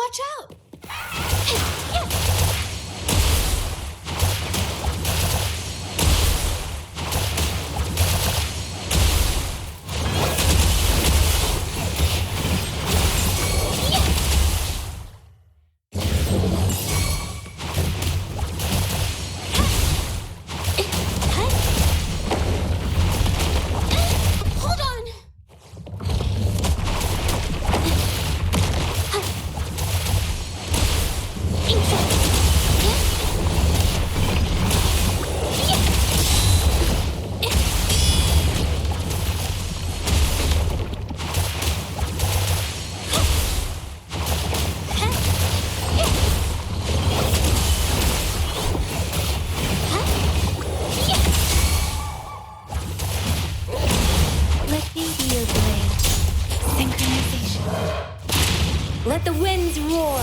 Watch out! Let the winds roar.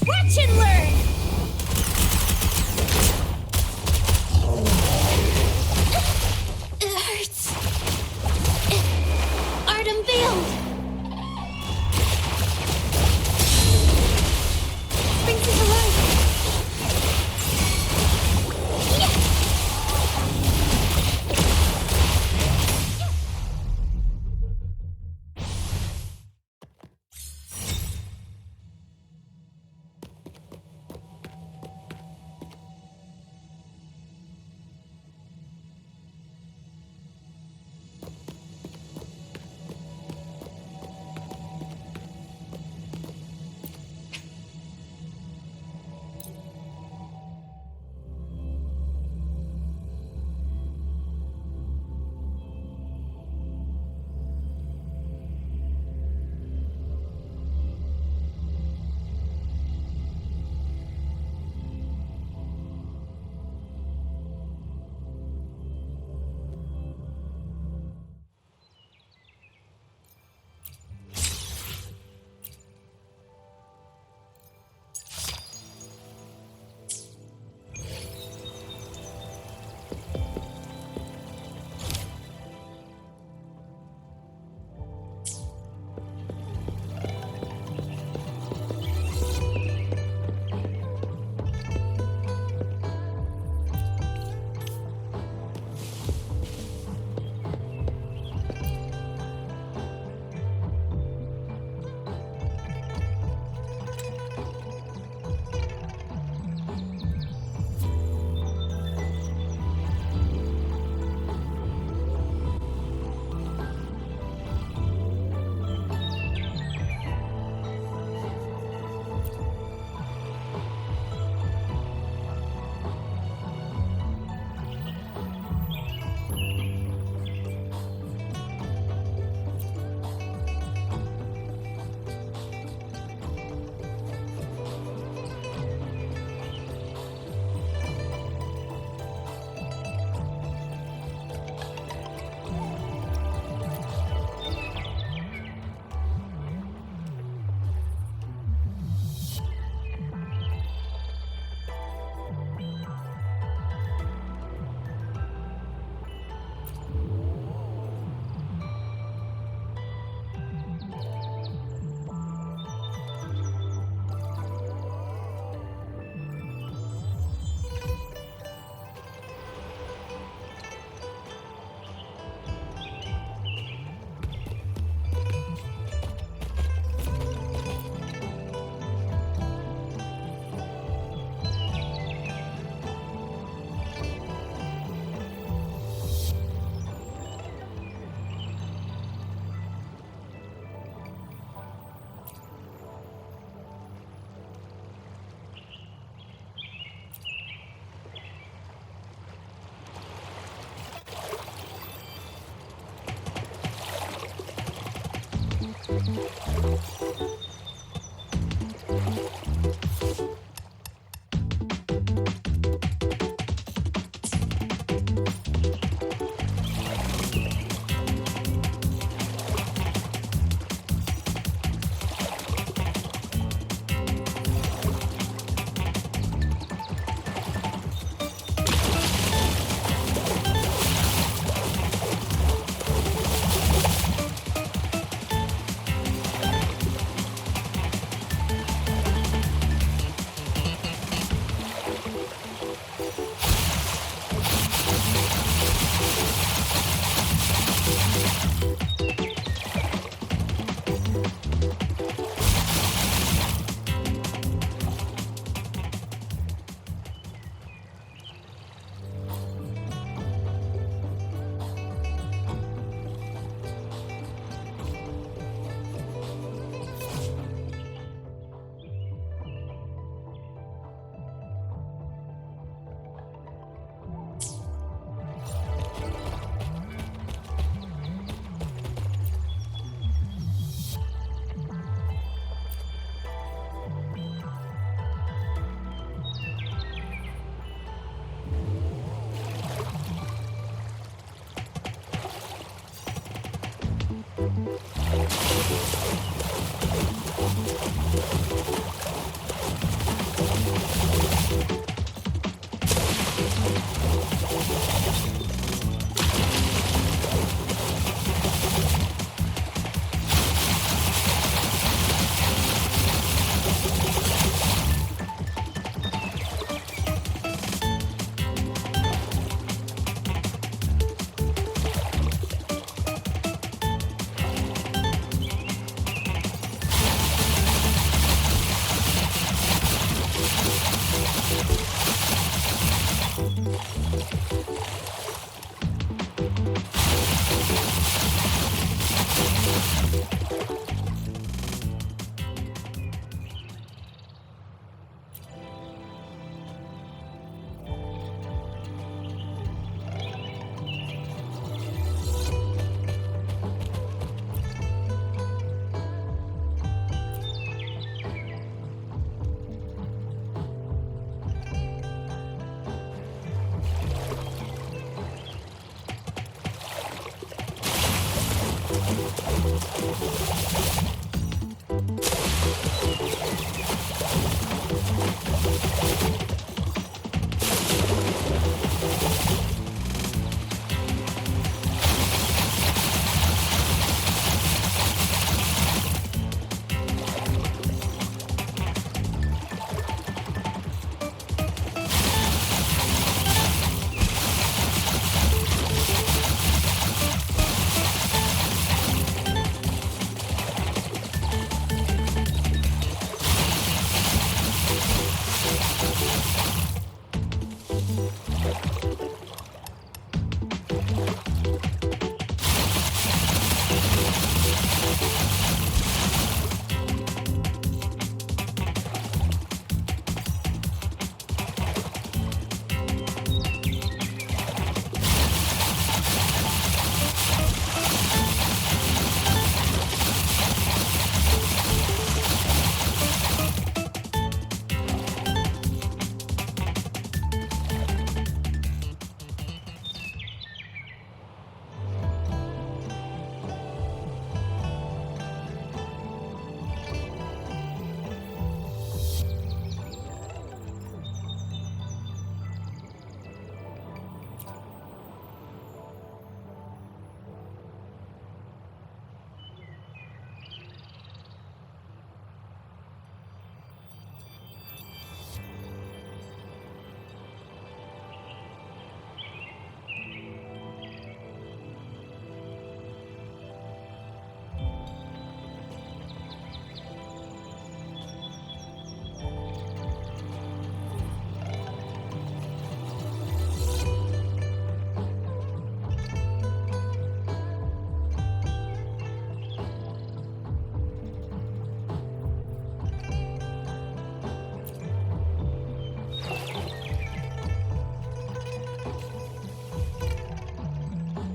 Watch and learn. It hurts. Art unveiled. Brings it to life.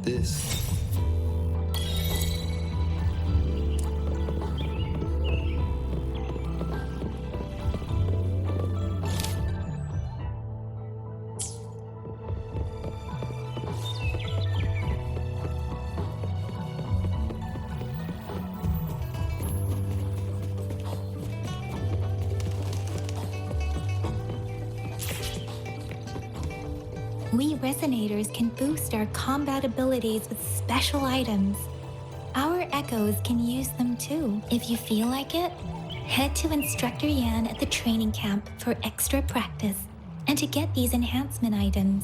This. We Resonators can boost our combat abilities with special items. Our Echoes can use them too. If you feel like it, head to Instructor Yan at the training camp for extra practice and to get these enhancement items.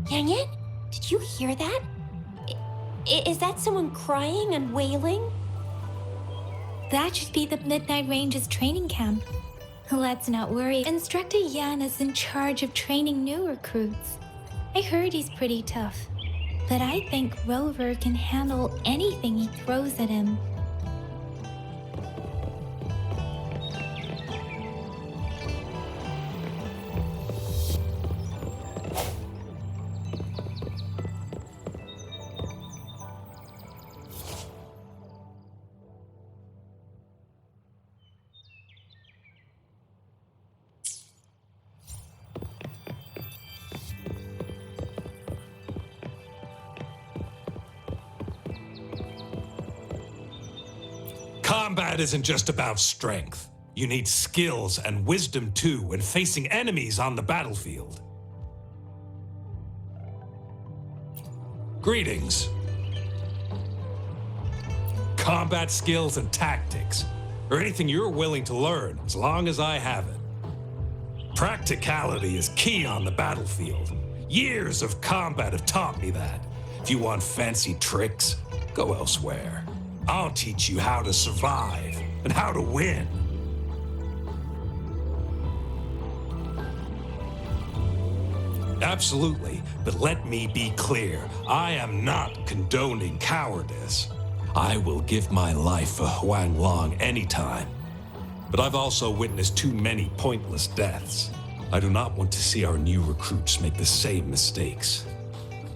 Yang Yan, did you hear that? Is that someone crying and wailing? That should be the Midnight Ranges training camp. Let's not worry. Instructor Yan is in charge of training new recruits. I heard he's pretty tough, but I think Rover can handle anything he throws at him. Combat isn't just about strength. You need skills and wisdom too when facing enemies on the battlefield. Greetings. Combat skills and tactics, or anything you're willing to learn as long as I have it. Practicality is key on the battlefield. Years of combat have taught me that. If you want fancy tricks, go elsewhere. I'll teach you how to survive and how to win. Absolutely, but let me be clear. I am not condoning cowardice. I will give my life for Huang Long anytime. But I've also witnessed too many pointless deaths. I do not want to see our new recruits make the same mistakes.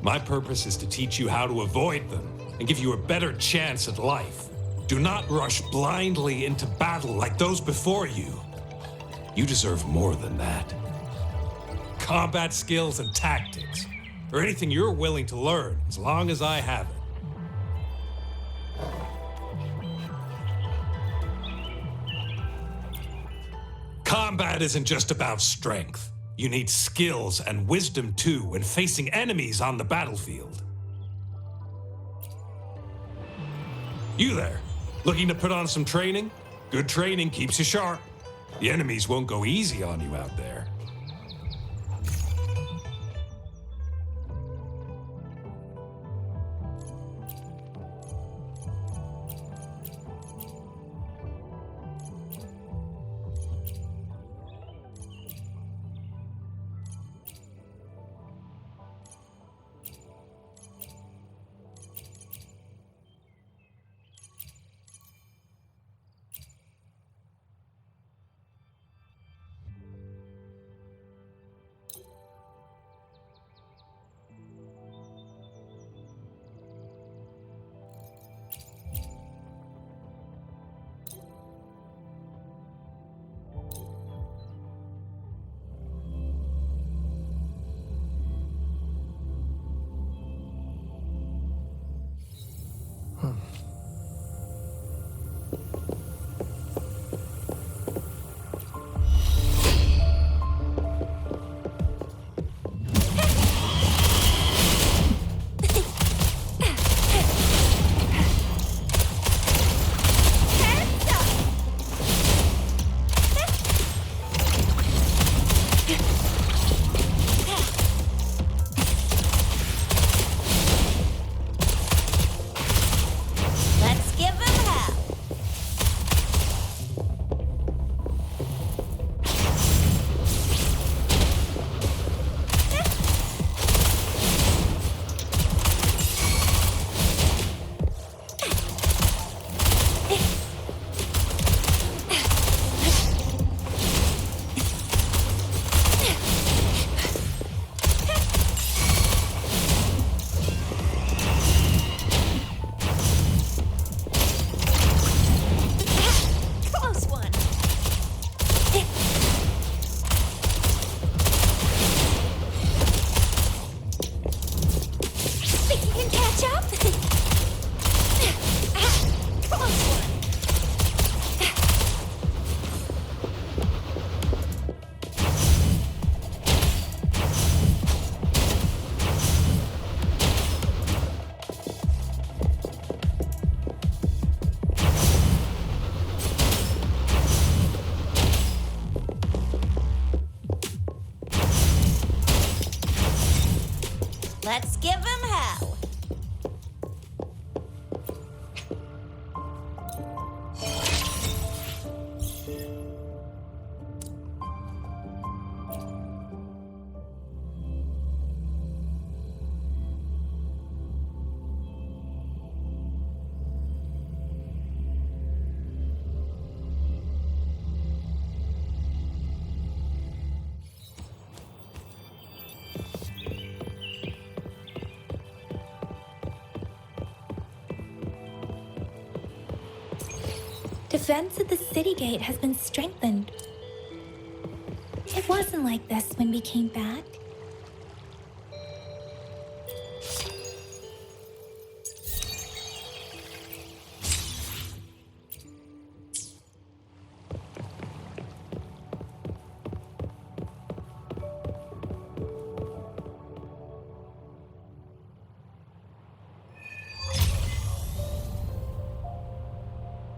My purpose is to teach you how to avoid them and give you a better chance at life. Do not rush blindly into battle like those before you. You deserve more than that. Combat skills and tactics, or anything you're willing to learn as long as I have it. Combat isn't just about strength. You need skills and wisdom too when facing enemies on the battlefield. You there, looking to put on some training? Good training keeps you sharp. The enemies won't go easy on you out there. Let's give him hell. Defense at the city gate has been strengthened. It wasn't like this when we came back.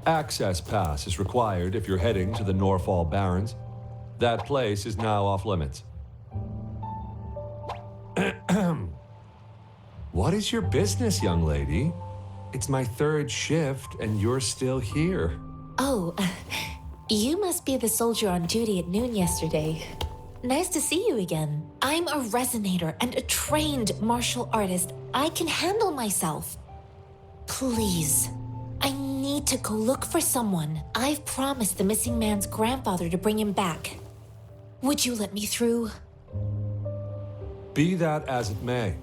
Access pass is required if you're heading to the Norfall Barrens. That place is now off limits. What is your business, young lady? It's my third shift, and you're still here. Oh, you must be the soldier on duty at noon yesterday. Nice to see you again. I'm a resonator and a trained martial artist. I can handle myself. Please, I need to go look for someone. I've promised the missing man's grandfather to bring him back. Would you let me through? Be that as it may,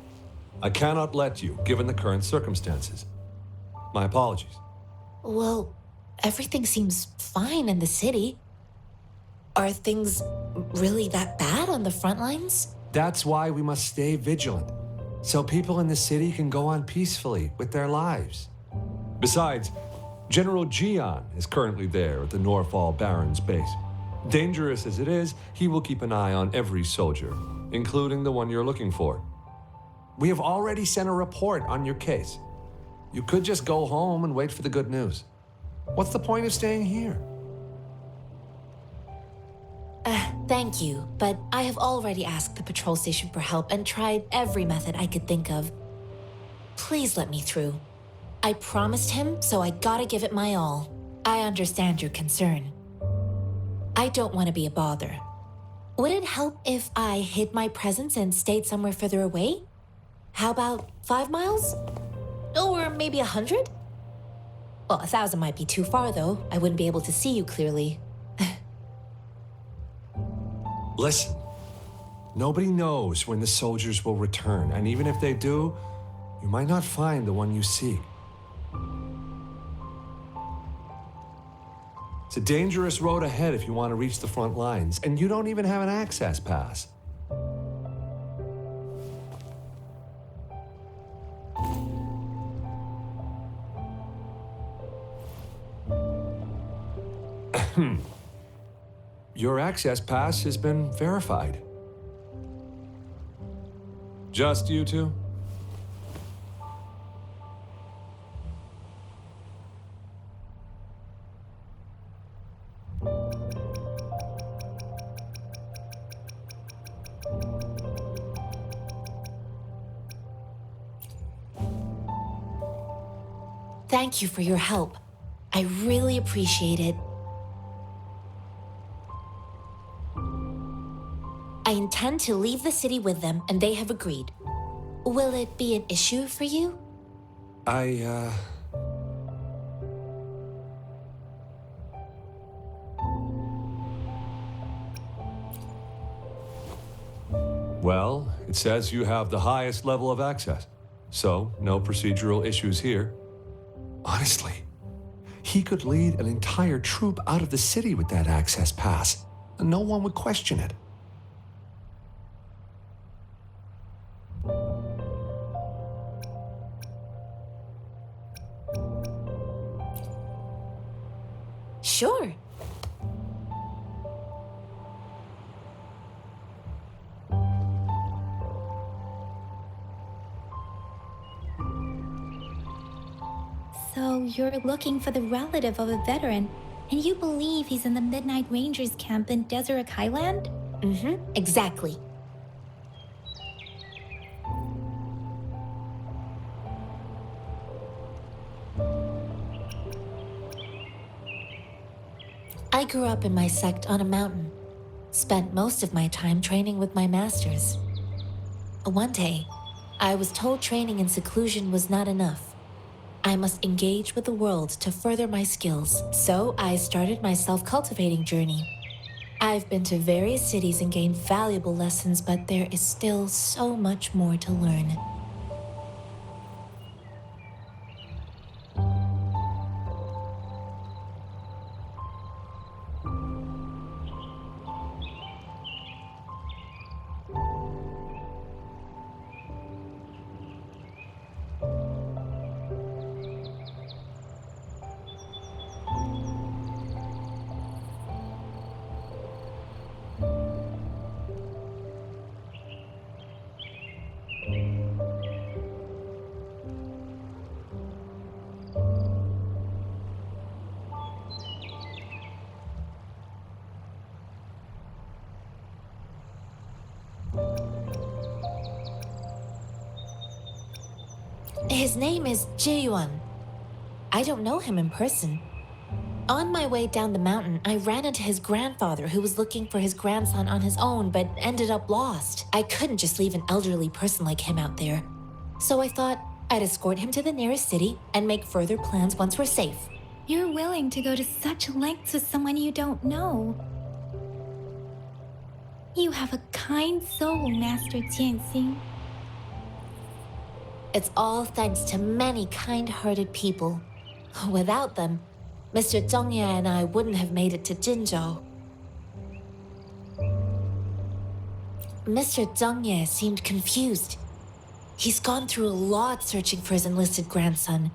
I cannot let you, given the current circumstances. My apologies. Well, everything seems fine in the city. Are things really that bad on the front lines? That's why we must stay vigilant, so people in the city can go on peacefully with their lives. Besides, General Gian is currently there at the Norfall Barrens base. Dangerous as it is, he will keep an eye on every soldier, including the one you're looking for. We have already sent a report on your case. You could just go home and wait for the good news. What's the point of staying here? Thank you, but I have already asked the patrol station for help and tried every method I could think of. Please let me through. I promised him, so I gotta give it my all. I understand your concern. I don't want to be a bother. Would it help if I hid my presence and stayed somewhere further away? How about 5 miles? Or maybe 100? Well, 1,000 might be too far, though. I wouldn't be able to see you clearly. Listen, nobody knows when the soldiers will return, and even if they do, you might not find the one you seek. It's a dangerous road ahead if you want to reach the front lines, and you don't even have an access pass. Your access pass has been verified. Just you two? Thank you for your help. I really appreciate it. I intend to leave the city with them, and they have agreed. Will it be an issue for you? Well, it says you have the highest level of access, so no procedural issues here. Honestly, he could lead an entire troop out of the city with that access pass, and no one would question it. Sure. So you're looking for the relative of a veteran, and you believe he's in the Midnight Rangers camp in Deseret Highland? Exactly. I grew up in my sect on a mountain. Spent most of my time training with my masters. One day, I was told training in seclusion was not enough. I must engage with the world to further my skills, so I started my self-cultivating journey. I've been to various cities and gained valuable lessons, but there is still so much more to learn. His name is Ji-yuan. I don't know him in person. On my way down the mountain, I ran into his grandfather who was looking for his grandson on his own but ended up lost. I couldn't just leave an elderly person like him out there. So I thought I'd escort him to the nearest city and make further plans once we're safe. You're willing to go to such lengths with someone you don't know. You have a kind soul, Master Tianxing. It's all thanks to many kind-hearted people. Without them, Mr. Zhongye and I wouldn't have made it to Jinzhou. Mr. Zhongye seemed confused. He's gone through a lot searching for his enlisted grandson.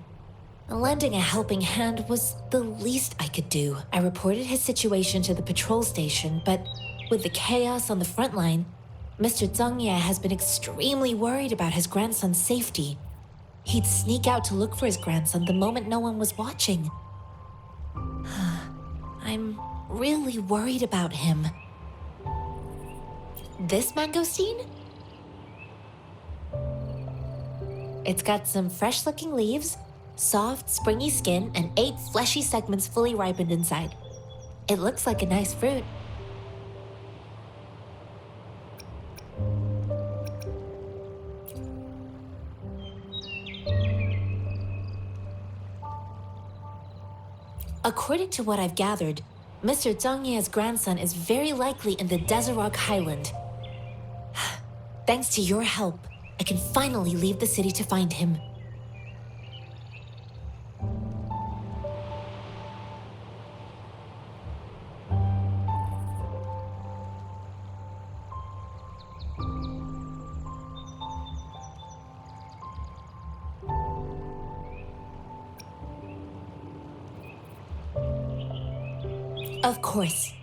Lending a helping hand was the least I could do. I reported his situation to the patrol station, but with the chaos on the front line, Mr. Zhongye has been extremely worried about his grandson's safety. He'd sneak out to look for his grandson the moment no one was watching. I'm really worried about him. This mangosteen? It's got some fresh-looking leaves, soft, springy skin, and 8 fleshy segments fully ripened inside. It looks like a nice fruit. According to what I've gathered, Mr. Zhongye's grandson is very likely in the Desert Highland. Thanks to your help, I can finally leave the city to find him. Of course.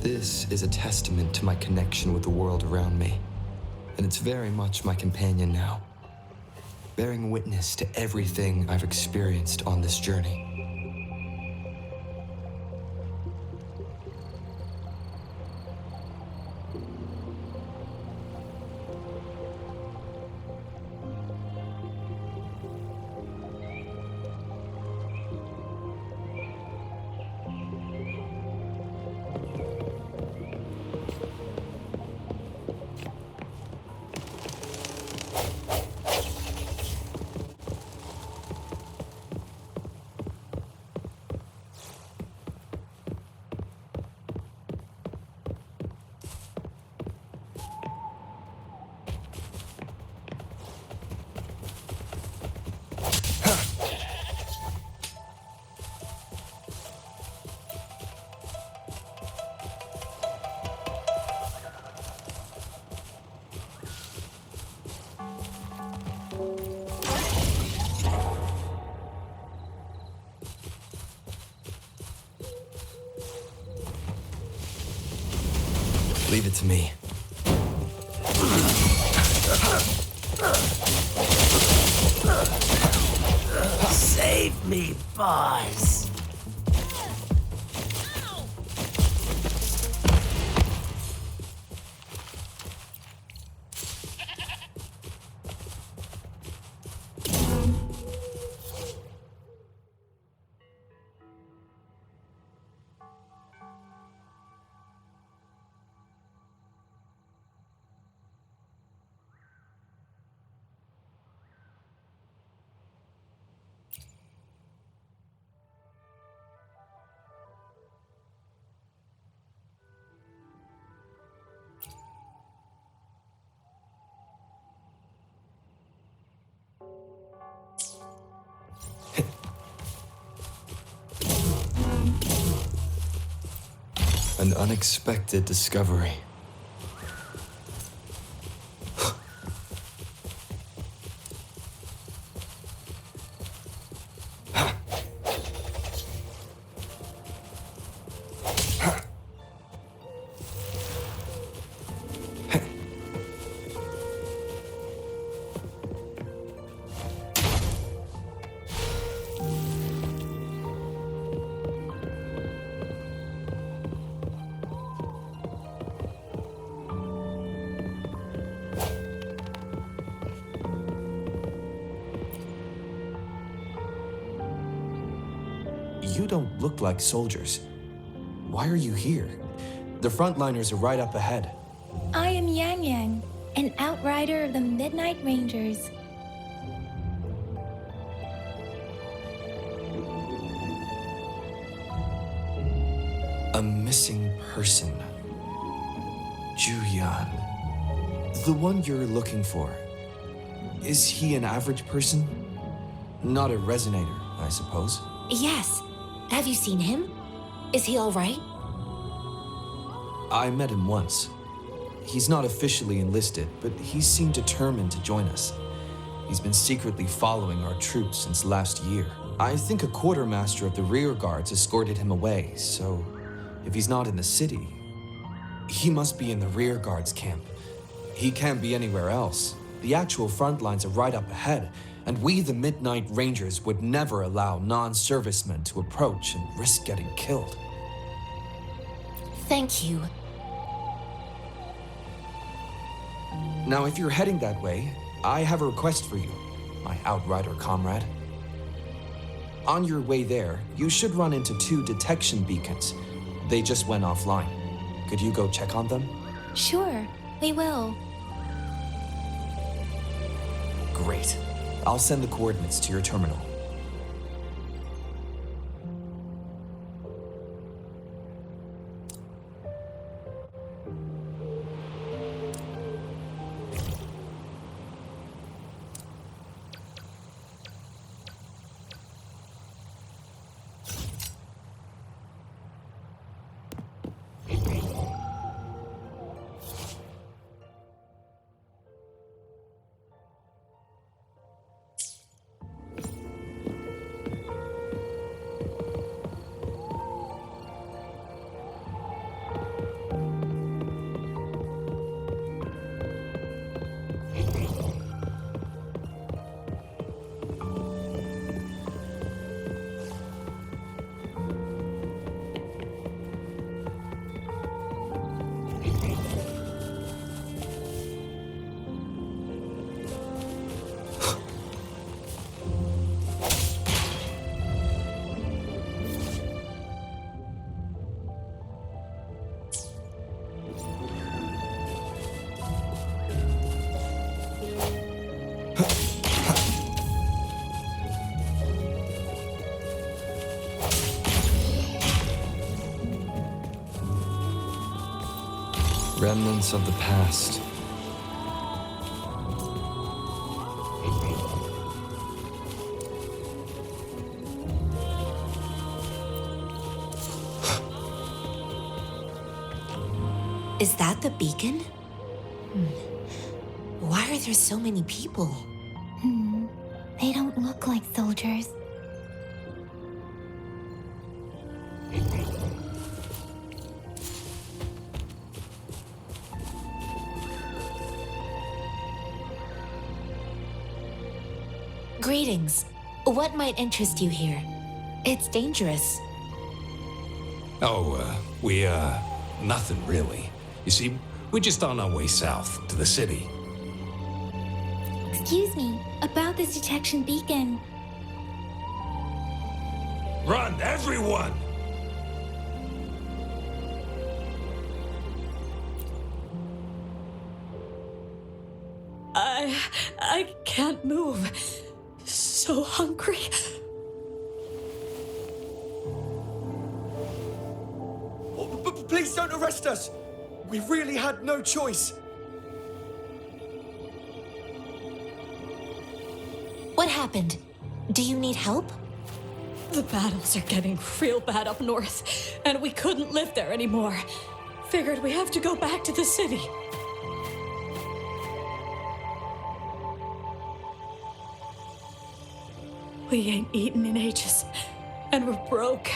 This is a testament to my connection with the world around me, and it's very much my companion now, bearing witness to everything I've experienced on this journey. Leave it to me. Save me, boss. An unexpected discovery. You don't look like soldiers. Why are you here? The frontliners are right up ahead. I am Yang Yang, an outrider of the Midnight Rangers. A missing person. Juyan. The one you're looking for. Is he an average person? Not a resonator, I suppose. Yes. Have you seen him? Is he all right? I met him once. He's not officially enlisted, but he seemed determined to join us. He's been secretly following our troops since last year. I think a quartermaster of the rear guards escorted him away, so if he's not in the city, he must be in the rear guards camp. He can't be anywhere else. The actual front lines are right up ahead, and we, the Midnight Rangers, would never allow non-servicemen to approach and risk getting killed. Thank you. Now, if you're heading that way, I have a request for you, my outrider comrade. On your way there, you should run into 2 detection beacons. They just went offline. Could you go check on them? Sure, we will. Great. I'll send the coordinates to your terminal. Remnants of the past. Is that the beacon? Why are there so many people? They don't look like soldiers. Greetings. What might interest you here? It's dangerous. Oh, nothing really. You see, we're just on our way south to the city. Excuse me, about this detection beacon. Run, everyone! I can't move. So hungry. Please don't arrest us! We really had no choice. What happened? Do you need help? The battles are getting real bad up north, and we couldn't live there anymore. Figured we have to go back to the city. We ain't eaten in ages, and we're broke.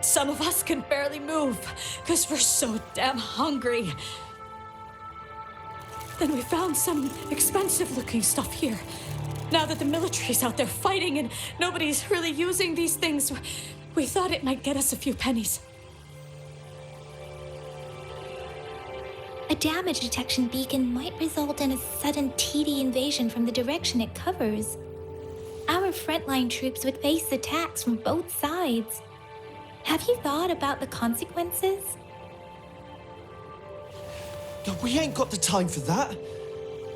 Some of us can barely move, because we're so damn hungry. Then we found some expensive-looking stuff here. Now that the military's out there fighting and nobody's really using these things, we thought it might get us a few pennies. A damage detection beacon might result in a sudden TD invasion from the direction it covers. Our frontline troops would face attacks from both sides. Have you thought about the consequences? We ain't got the time for that.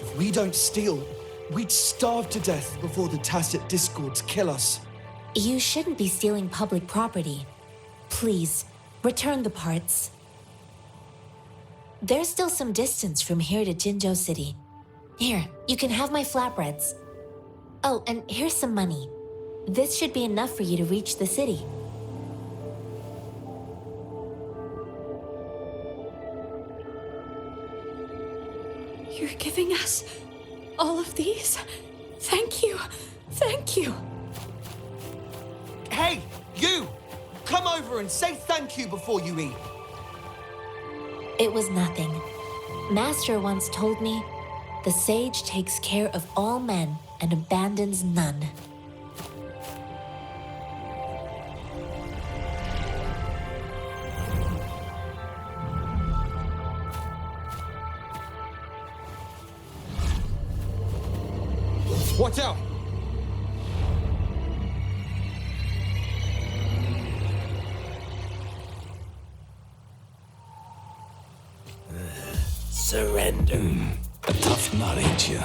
If we don't steal, we'd starve to death before the tacit discords kill us. You shouldn't be stealing public property. Please, return the parts. There's still some distance from here to Jinzhou City. Here, you can have my flatbreads. Oh, and here's some money. This should be enough for you to reach the city. You're giving us all of these? Thank you. Thank you. Hey, you! Come over and say thank you before you eat. It was nothing. Master once told me, the sage takes care of all men and abandons none. Watch out! Surrender. A tough nut, ain't you?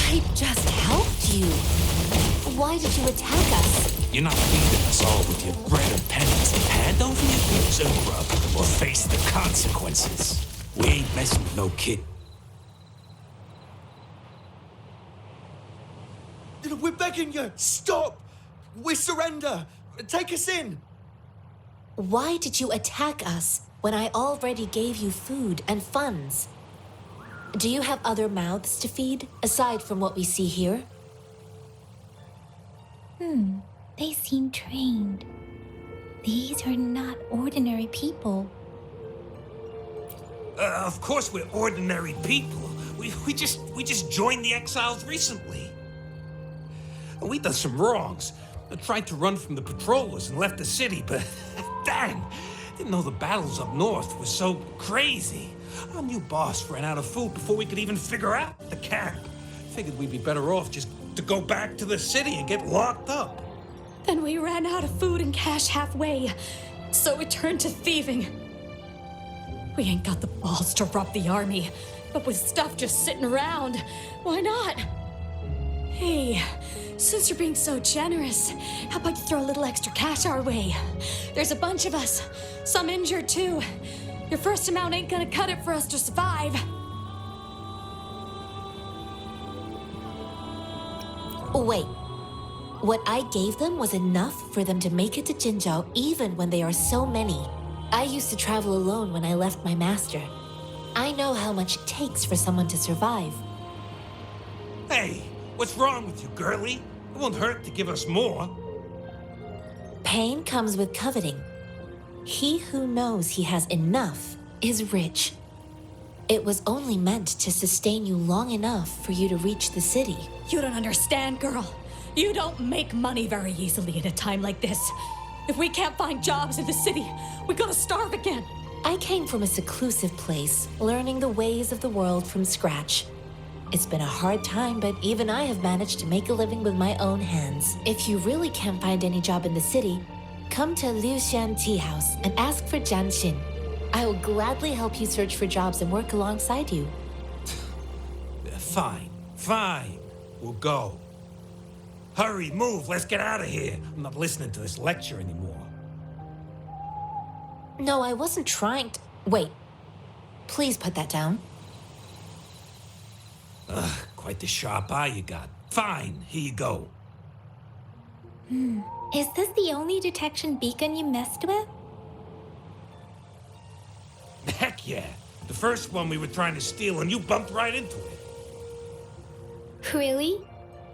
I just helped you. Why did you attack us? You're not feeding us all with your bread and pennies. Hand over your goods and grub, or face the consequences. We ain't messing with no kid. We're begging you, stop! We surrender! Take us in! Why did you attack us when I already gave you food and funds? Do you have other mouths to feed, aside from what we see here? They seem trained. These are not ordinary people. Of course we're ordinary people. We just joined the exiles recently. We done some wrongs. I tried to run from the patrollers and left the city, but dang, didn't know the battles up north were so crazy. Our new boss ran out of food before we could even figure out the camp. Figured we'd be better off just to go back to the city and get locked up. Then we ran out of food and cash halfway, so we turned to thieving. We ain't got the balls to rob the army, but with stuff just sitting around, why not? Hey, since you're being so generous, how about you throw a little extra cash our way? There's a bunch of us, some injured too. Your first amount ain't gonna cut it for us to survive. Wait. What I gave them was enough for them to make it to Jinzhou even when they are so many. I used to travel alone when I left my master. I know how much it takes for someone to survive. Hey, what's wrong with you, girlie? It won't hurt to give us more. Pain comes with coveting. He who knows he has enough is rich. It was only meant to sustain you long enough for you to reach the city. You don't understand, girl. You don't make money very easily in a time like this. If we can't find jobs in the city, we're gonna starve again. I came from a seclusive place, learning the ways of the world from scratch. It's been a hard time, but even I have managed to make a living with my own hands. If you really can't find any job in the city, come to Liu Xian Tea House and ask for Jian Xin. I will gladly help you search for jobs and work alongside you. Fine. We'll go. Hurry, move, let's get out of here. I'm not listening to this lecture anymore. No, I wasn't trying to... Wait. Please put that down. Quite the sharp eye you got. Fine, here you go. Is this the only detection beacon you messed with? Heck yeah. The first one we were trying to steal and you bumped right into it. Really?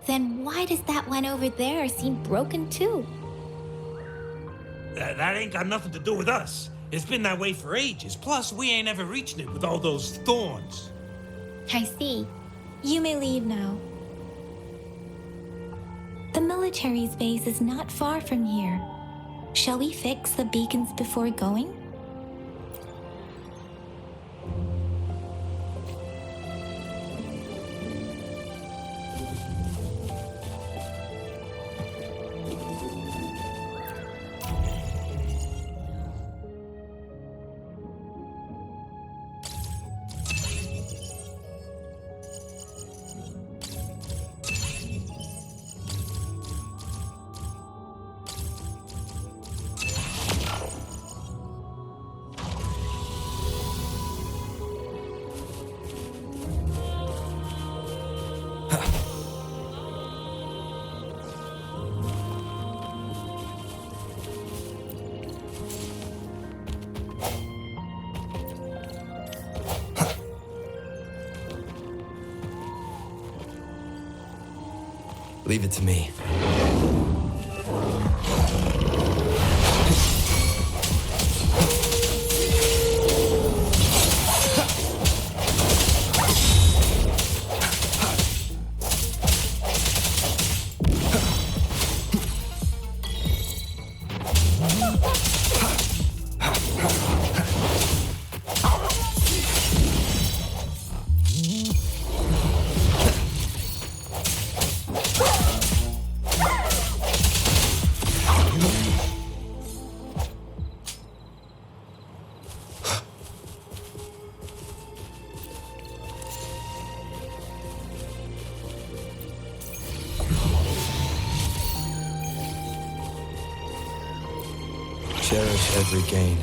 Then why does that one over there seem broken too? That ain't got nothing to do with us. It's been that way for ages. Plus, we ain't ever reached it with all those thorns. I see. You may leave now. The military's base is not far from here. Shall we fix the beacons before going? Leave it to me. Cherish every gain.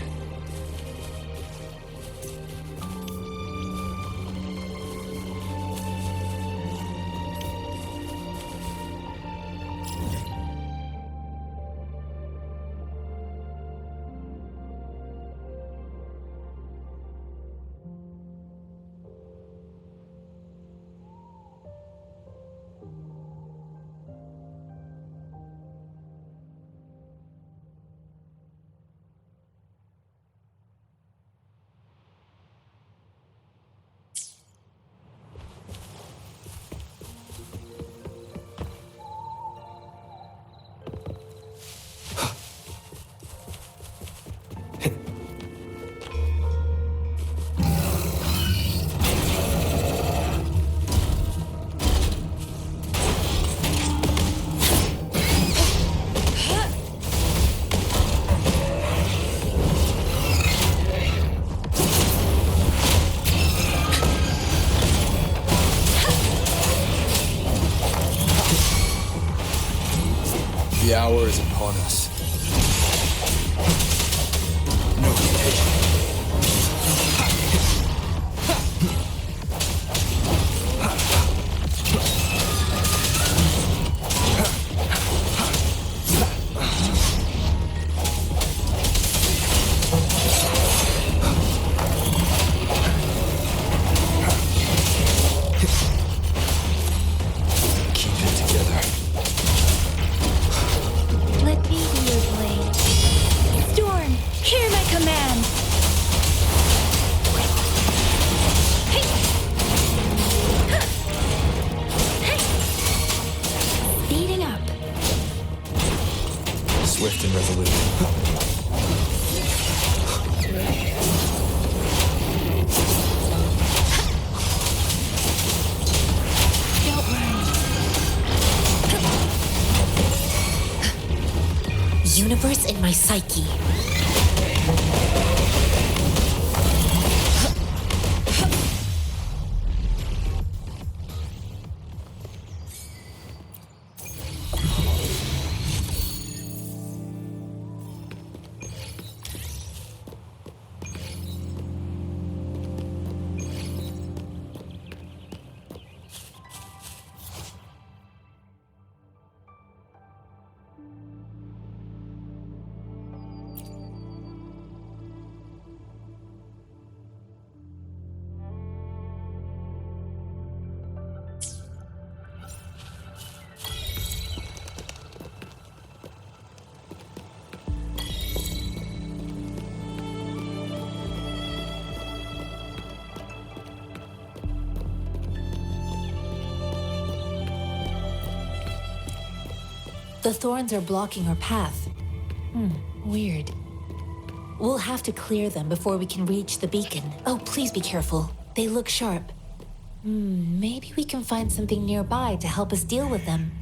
The hour is upon us. No hesitation. swift and resolute. Don't worry. Universe in my psyche. The thorns are blocking our path. Weird. We'll have to clear them before we can reach the beacon. Oh, please be careful. They look sharp. Maybe we can find something nearby to help us deal with them.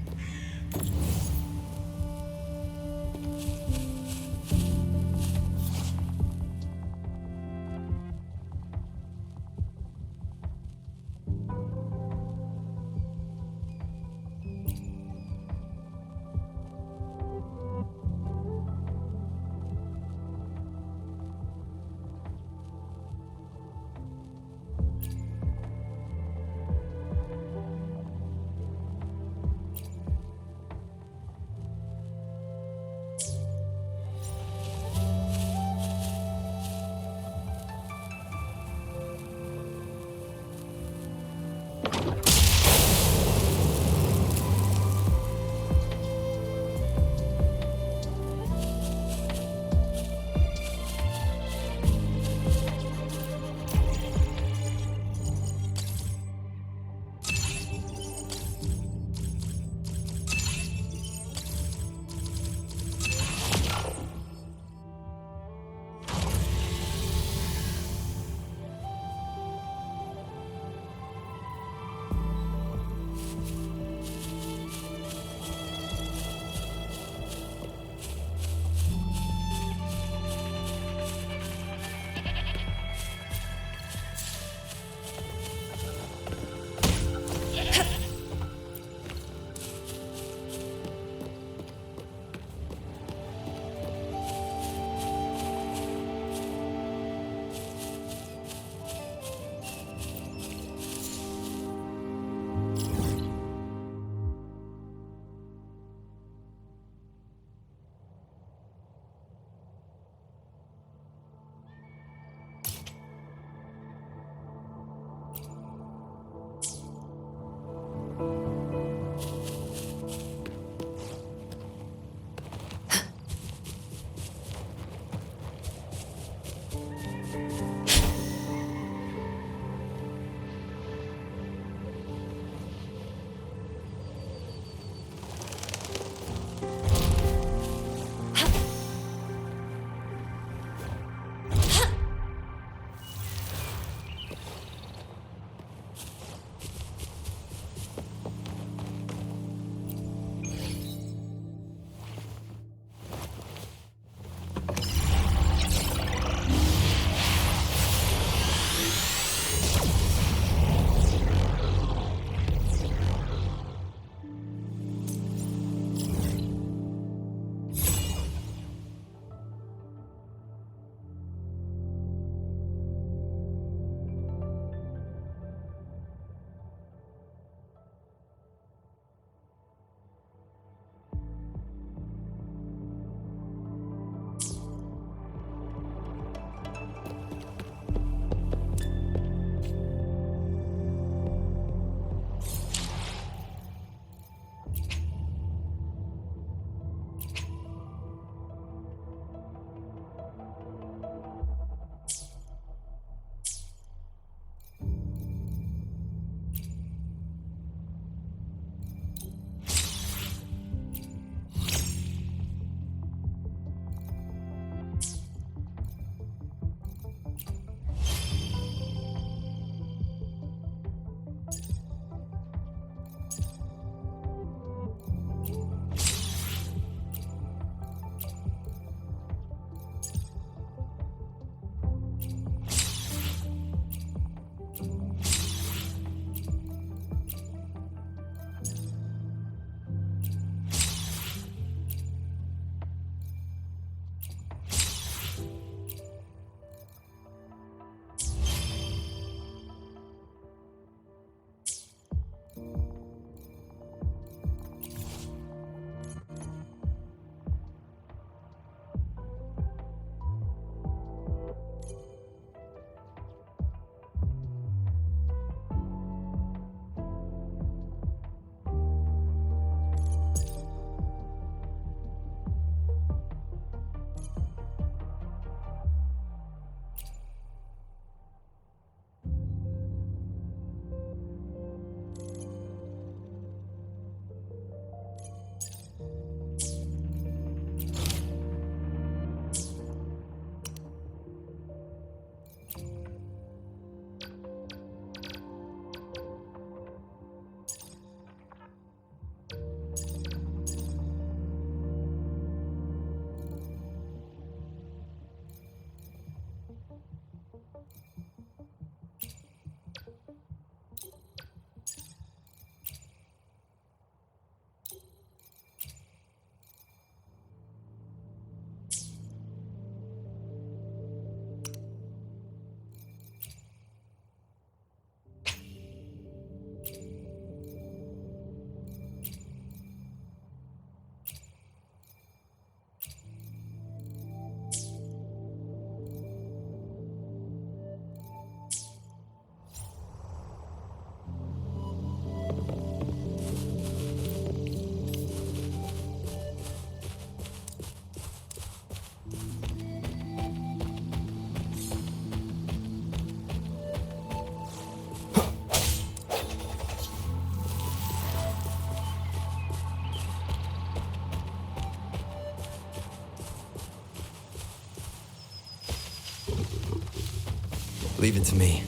Leave it to me.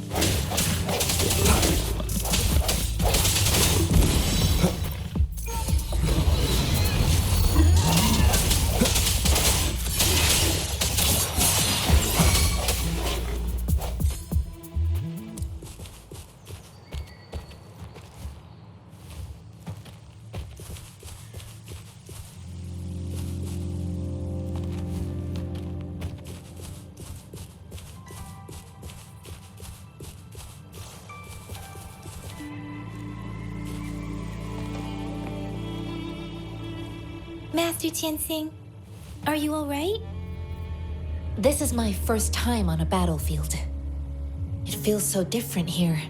Master Tianxing, are you alright? This is my first time on a battlefield. It feels so different here.